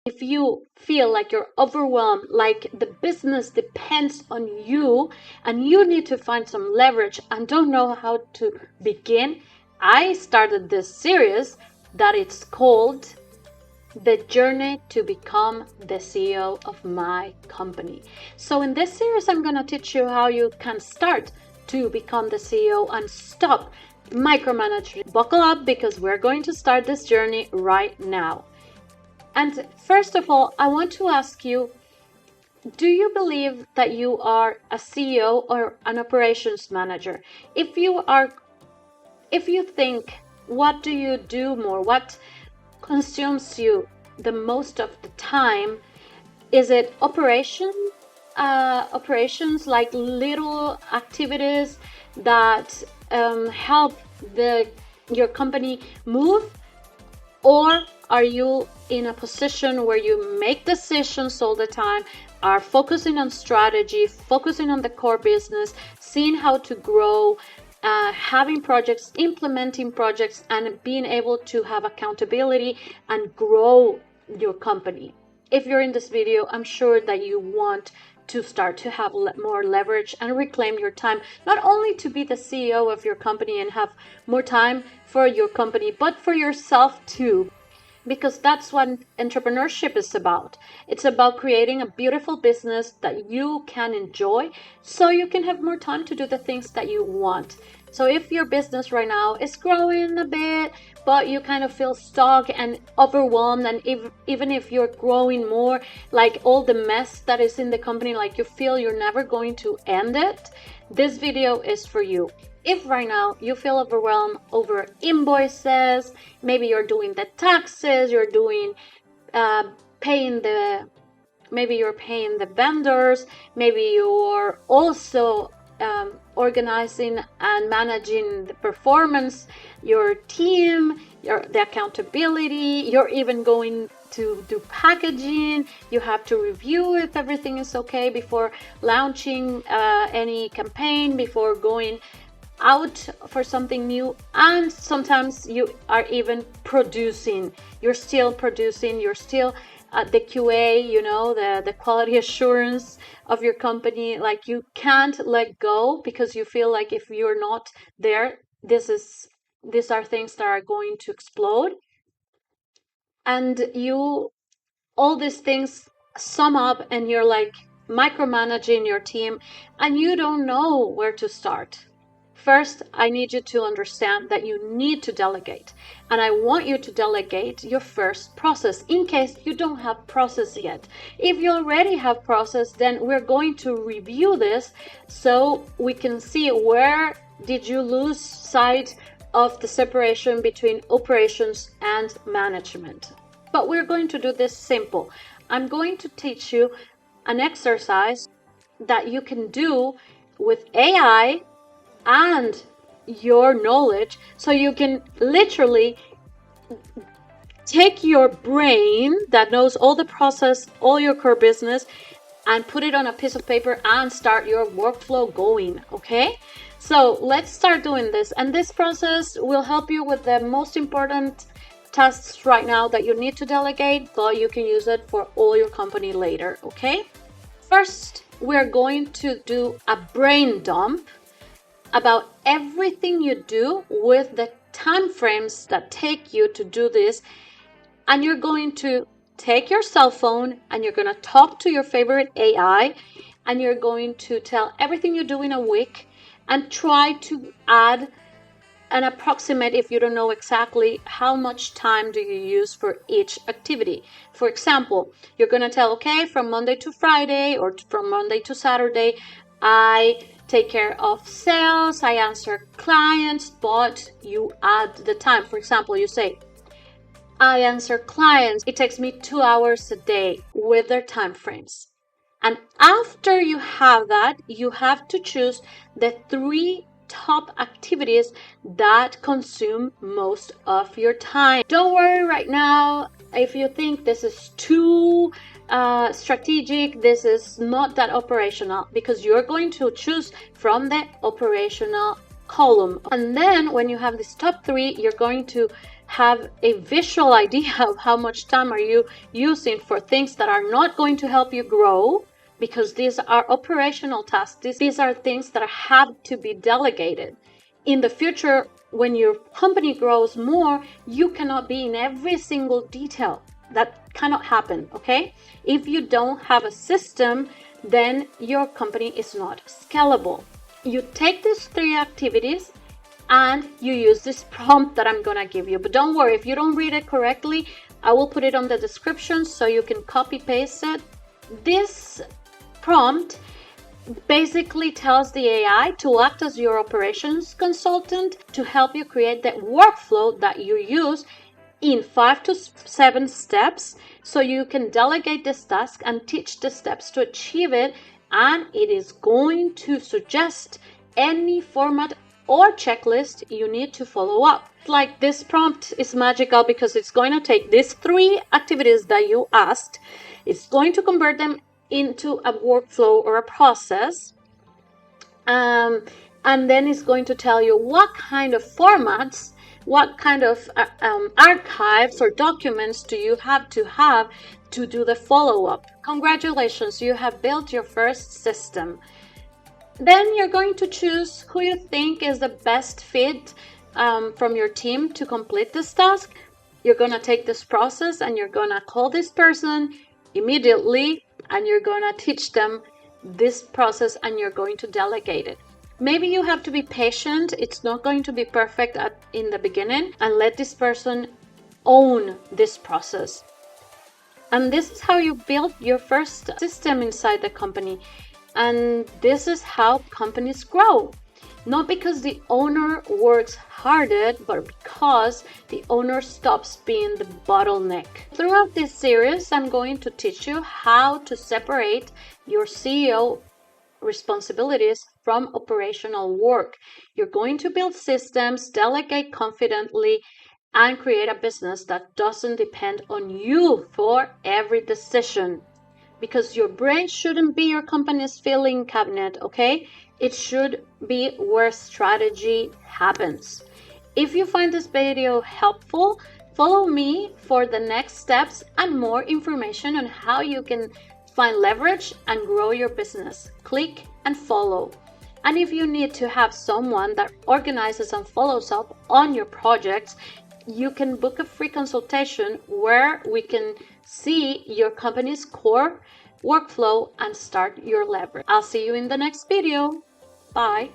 If you feel like you're overwhelmed, like the business depends on you and you need to find some leverage and don't know how to begin, I started this series that it's called The Journey to Become the CEO of My Company. So in this series, I'm going to teach you how you can start to become the CEO and stop micromanaging. Buckle up because we're going to start this journey right now. And first of all, I want to ask you, do you believe that you are a CEO or an operations manager? If you think, what do you do more? What consumes you the most of the time? Is it operations like little activities that help your company move? Or are you in a position where you make decisions all the time, are focusing on strategy, focusing on the core business, seeing how to grow, having projects, implementing projects, and being able to have accountability and grow your company? If you're in this video, I'm sure that you want to start to have more leverage and reclaim your time, not only to be the CEO of your company and have more time for your company, but for yourself too. Because that's what entrepreneurship is about. It's about creating a beautiful business that you can enjoy so you can have more time to do the things that you want. So if your business right now is growing a bit, but you kind of feel stuck and overwhelmed, and even if you're growing more, like all the mess that is in the company, like you feel you're never going to end it, this video is for you. If right now you feel overwhelmed over invoices, maybe you're doing the taxes, you're doing maybe you're paying the vendors, maybe you're also organizing and managing the performance, your team, the accountability, you're even going to do packaging, you have to review if everything is okay before launching any campaign, before going out for something new, and sometimes you are even producing, you're still the QA, the quality assurance of your company. Like you can't let go because you feel like if you're not there, these are things that are going to explode, and all these things sum up and you're like micromanaging your team and you don't know where to start. First, I need you to understand that you need to delegate. And I want you to delegate your first process in case you don't have process yet. If you already have process, then we're going to review this so we can see where did you lose sight of the separation between operations and management. But we're going to do this simple. I'm going to teach you an exercise that you can do with AI and your knowledge, so you can literally take your brain that knows all the process, all your core business, and put it on a piece of paper and start your workflow going. Okay, so let's start doing this, and this process will help you with the most important tasks right now that you need to delegate, but you can use it for all your company later. Okay, first we're going to do a brain dump about everything you do with the time frames that take you to do this. And you're going to take your cell phone and you're going to talk to your favorite AI and you're going to tell everything you do in a week and try to add an approximate, if you don't know exactly how much time do you use for each activity. For example, you're going to tell, okay, from Monday to Friday or from Monday to Saturday, I take care of sales, I answer clients, but you add the time. For example, you say, I answer clients, it takes me 2 hours a day with their time frames. And after you have that, you have to choose the 3 top activities that consume most of your time. Don't worry right now if you think this is too strategic, this is not that operational, because you're going to choose from the operational column. And then when you have this top 3, you're going to have a visual idea of how much time are you using for things that are not going to help you grow, because these are operational tasks. These are things that have to be delegated. In the future, when your company grows more, you cannot be in every single detail. That cannot happen, okay? If you don't have a system, then your company is not scalable. You take these 3 activities and you use this prompt that I'm gonna give you. But don't worry, if you don't read it correctly, I will put it on the description so you can copy paste it. This prompt basically tells the AI to act as your operations consultant to help you create that workflow that you use in 5 to 7 steps, so you can delegate this task and teach the steps to achieve it. And it is going to suggest any format or checklist you need to follow up. Like, this prompt is magical because it's going to take these 3 activities that you asked, it's going to convert them into a workflow or a process, and then it's going to tell you what kind of formats, what kind of archives or documents do you have to do the follow-up. Congratulations, you have built your first system. Then you're going to choose who you think is the best fit from your team to complete this task. You're going to take this process and you're going to call this person immediately, and you're going to teach them this process, and you're going to delegate it. Maybe you have to be patient. It's not going to be perfect in the beginning, and let this person own this process. And this is how you build your first system inside the company. And this is how companies grow. Not because the owner works harder, but because the owner stops being the bottleneck. Throughout this series, I'm going to teach you how to separate your CEO responsibilities from operational work. You're going to build systems, delegate confidently, and create a business that doesn't depend on you for every decision. Because your brain shouldn't be your company's filing cabinet, okay? It should be where strategy happens. If you find this video helpful, follow me for the next steps and more information on how you can find leverage and grow your business. Click and follow. And if you need to have someone that organizes and follows up on your projects, you can book a free consultation where we can see your company's core workflow and start your leverage. I'll see you in the next video. Bye.